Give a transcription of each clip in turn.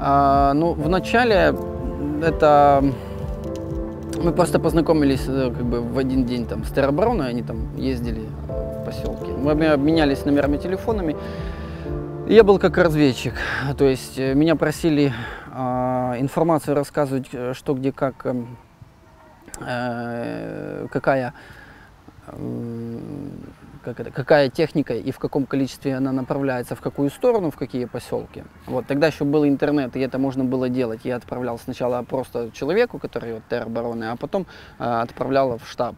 Ну, вначале это мы просто познакомились как бы в один день там с теробороной, они там ездили в поселке. Мы обменялись номерами телефонами. Я был как разведчик, то есть меня просили информацию рассказывать, что где как, какая техника и в каком количестве она направляется, в какую сторону, в какие поселки. Вот, тогда еще был интернет, и это можно было делать. Я отправлял сначала просто человеку, который от теробороны, а потом отправлял в штаб.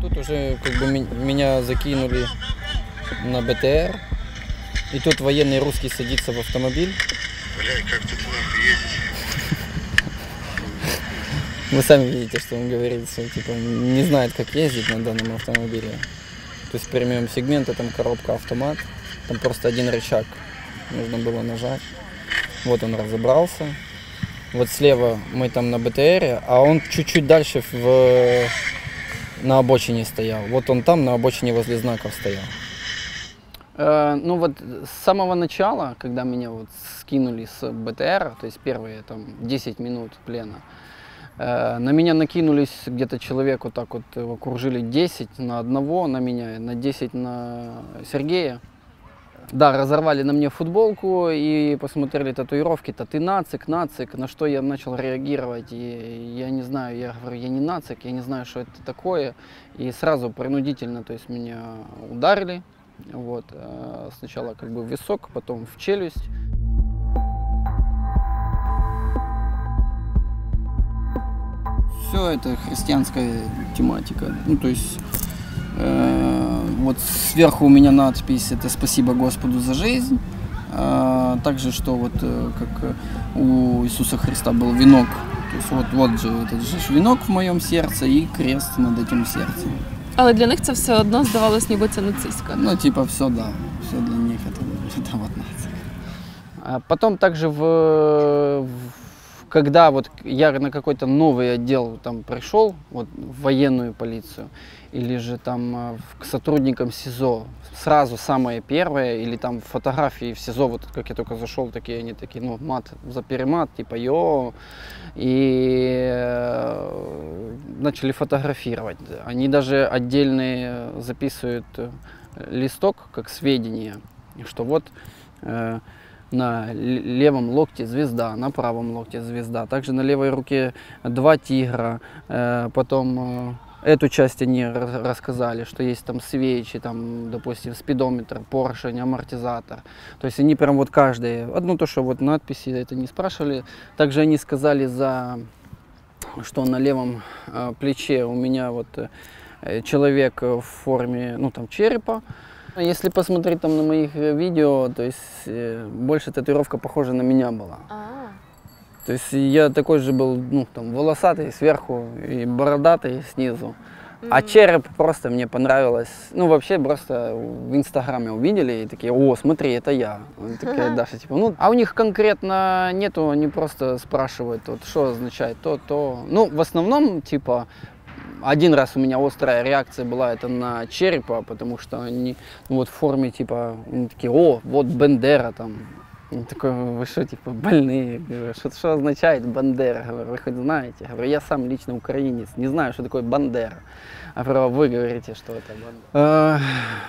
Тут уже как бы меня закинули на БТР, и тут военный русский садится в автомобиль. Блядь, как тут нахуй ездить? Вы сами видите, что он говорит, что типа не знает, как ездить на данном автомобиле. То есть премиум сегмента, там коробка автомат, там просто один рычаг нужно было нажать. Вот он разобрался. Вот слева мы там на БТРе, а он чуть-чуть дальше на обочине стоял. Вот он там на обочине возле знаков стоял. Ну вот с самого начала, когда меня вот скинули с БТР, то есть первые там 10 минут плена, на меня накинулись где-то человек, вот так вот окружили 10 на одного, на меня, на 10 на Сергея. Да, разорвали на мне футболку и посмотрели татуировки-то, ты нацик, нацик, на что я начал реагировать, и я не знаю, я говорю, я не нацик, я не знаю, что это такое, и сразу принудительно, то есть меня ударили, вот, сначала как бы в висок, потом в челюсть. Все это христианская тематика, ну то есть вот сверху у меня надпись это «Спасибо Господу за жизнь», также что вот как у Иисуса Христа был венок, то есть вот же этот же венок в моем сердце и крест над этим сердцем. Але для них це все одно здавалось, ніби це нацистська. Ну типа все, да, все для них это вот нация. Потом также когда вот я на какой-то новый отдел там пришел, вот в военную полицию, или же там к сотрудникам СИЗО, сразу самое первое, или там фотографии в СИЗО, вот как я только зашел, они такие, ну, мат за перемат, типа, йо, и начали фотографировать. Они даже отдельные записывают листок, как сведения, что вот на левом локте звезда, на правом локте звезда. Также на левой руке 2 тигра. Потом эту часть они рассказали, что есть там свечи, там, допустим, спидометр, поршень, амортизатор. То есть они прям вот каждый. Одно то, что вот надписи это не спрашивали. Также они сказали, что на левом плече у меня вот человек в форме, ну, там, черепа. Если посмотреть там на моих видео, то есть больше татуировка похожа на меня была. То есть я такой же был, ну, там, волосатый сверху и бородатый снизу. А череп просто мне понравилось. Ну, вообще просто в Инстаграме увидели и такие, о, смотри, это я. Такая Даша, типа, ну, а у них конкретно нету, они просто спрашивают, вот, что означает то. Ну, в основном, типа, один раз у меня острая реакция была это на черепа, потому что они, ну, вот в форме типа, они такие, о, вот Бендера там. Я такой, вы что, типа, больные? Что означает Бандера? Говорю, вы хоть знаете? Говорю, я сам лично украинец, не знаю, что такое Бандера. А вы говорите, что это Бандера.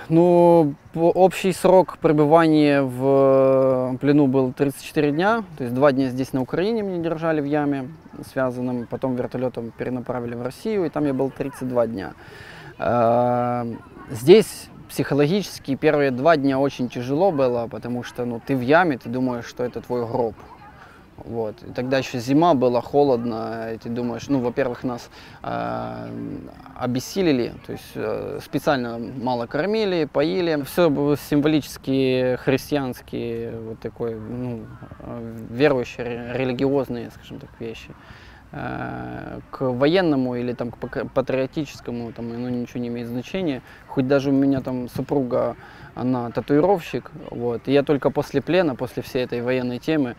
Ну, общий срок пребывания в плену был 34 дня. То есть 2 дня здесь на Украине меня держали в яме связанном. Потом вертолетом перенаправили в Россию, и там я был 32 дня. Здесь психологически первые 2 дня очень тяжело было, потому что, ну, ты в яме, ты думаешь, что это твой гроб. Вот. И тогда еще зима была, холодно, и ты думаешь, ну, во-первых, нас обессилили, то есть специально мало кормили, поили. Все было символически христианские, вот такой, ну, верующие, религиозные, скажем так, вещи. к военному или там, к патриотическому, там, оно ничего не имеет значения. Хоть даже у меня там супруга, она татуировщик, вот, и я только после плена, после всей этой военной темы,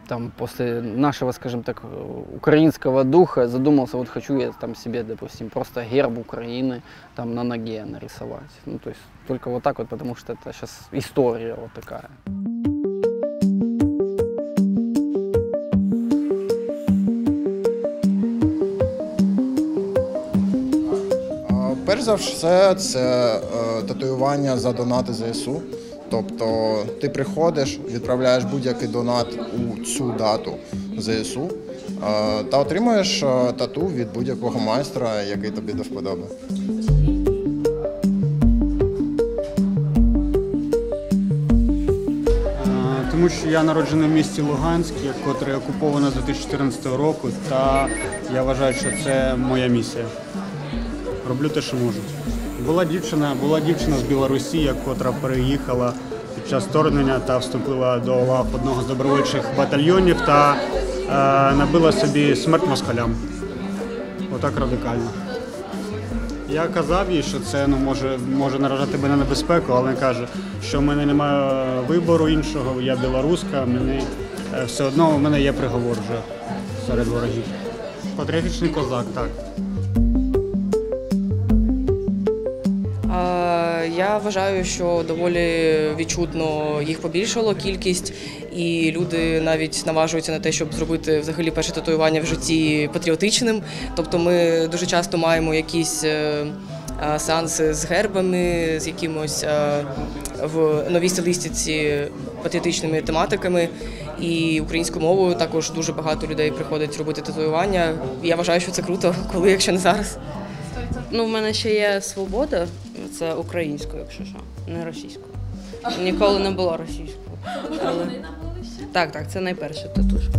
там, после нашего, скажем так, украинского духа задумался, вот хочу я там себе, допустим, просто герб Украины там на ноге нарисовать. Ну, то есть только вот так вот, потому что это сейчас история вот такая. Перш за все, це татуювання за донати ЗСУ. Тобто ти приходиш, відправляєш будь-який донат у цю дату ЗСУ та отримуєш тату від будь-якого майстра, який тобі до вподоби. Тому що я народжений в місті Луганськ, котре окуповано з 2014 року, та я вважаю, що це моя місія. Роблю те, що можу. Була дівчина з Білорусі, котра переїхала під час вторгнення та вступила до лав одного з добровольчих батальйонів та набила собі смерть москалям. Отак радикально. Я казав їй, що це може наражати мене на безпеку, але він каже, що в мене немає вибору іншого, я білоруска, все одно в мене є приговор вже серед ворогів. Патріотичний козак, так. Я вважаю, що доволі відчутно їх побільшало кількість, і люди навіть наважуються на те, щоб зробити взагалі перше татуювання в житті патріотичним. Тобто ми дуже часто маємо якісь сеанси з гербами, з якимось в новій стилістиці патріотичними тематиками. І українською мовою також дуже багато людей приходить робити татуювання. Я вважаю, що це круто, коли, якщо не зараз. Ну, в мене ще є свобода, це українською, якщо що, не російською. Ніколи не було російською. Але... Так, це найперша татушка.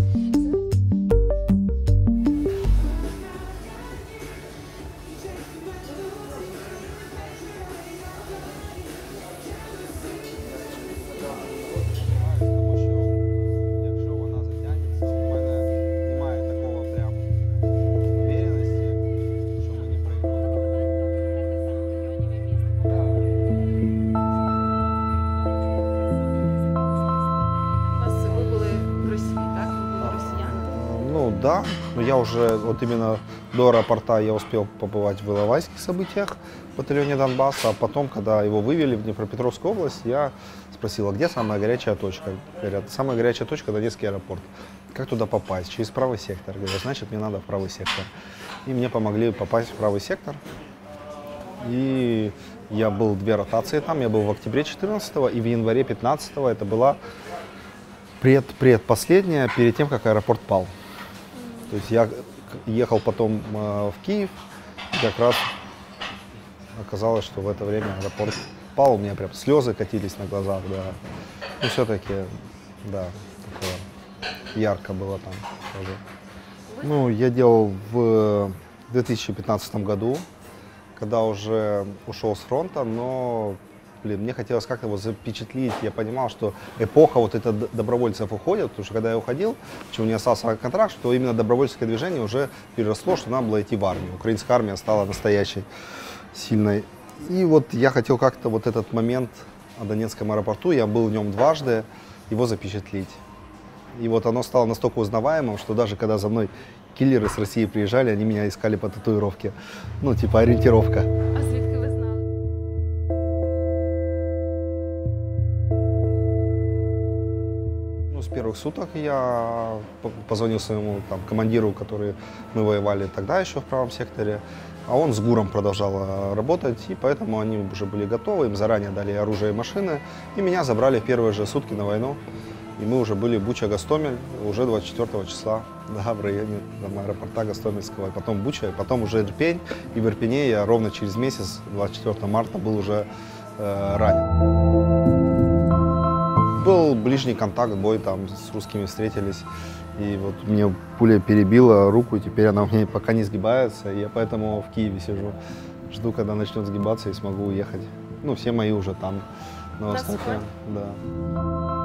Ну да, но я уже вот именно до аэропорта я успел побывать в иловайских событиях в батальоне Донбасса, а потом, когда его вывели в Днепропетровскую область, я спросил, а где самая горячая точка? Говорят, самая горячая точка — Донецкий аэропорт. Как туда попасть? Через правый сектор. Говорят, значит, мне надо в правый сектор. И мне помогли попасть в правый сектор. И я был 2 ротации там, я был в октябре 14-го и в январе 15-го, это была предпоследняя, перед тем, как аэропорт пал. То есть я ехал потом в Киев, и как раз оказалось, что в это время аэропорт пал, у меня прям слезы катились на глазах, да. Ну, все-таки, да, такое ярко было там тоже. Ну, я делал в 2015 году, когда уже ушел с фронта, но, мне хотелось как-то его запечатлить. Я понимал, что эпоха вот эта добровольцев уходит, потому что когда я уходил, почему не остался контракт, что именно добровольческое движение уже переросло, что надо было идти в армию. Украинская армия стала настоящей, сильной. И вот я хотел как-то вот этот момент о Донецком аэропорту, я был в нем дважды, его запечатлеть. И вот оно стало настолько узнаваемым, что даже когда за мной киллеры с России приезжали, они меня искали по татуировке. Ну, типа ориентировка. А звідки ви знали? Ну, с первых суток я позвонил своему там, командиру, который мы воевали тогда еще в правом секторе. А он с ГУРом продолжал работать, и поэтому они уже были готовы, им заранее дали оружие и машины. И меня забрали в первые же сутки на войну. И мы уже были в Буча-Гостомель уже 24 числа, да, в районе аэропорта Гостомельского. И потом Буча, и потом уже Ирпень. И в Ирпене я ровно через месяц, 24 марта, был уже ранен. Был ближний контакт, бой, там с русскими встретились. И вот мне пуля перебила руку, и теперь она у меня пока не сгибается. И я поэтому в Киеве сижу, жду, когда начнет сгибаться и смогу уехать. Ну, все мои уже там на востоке. Да.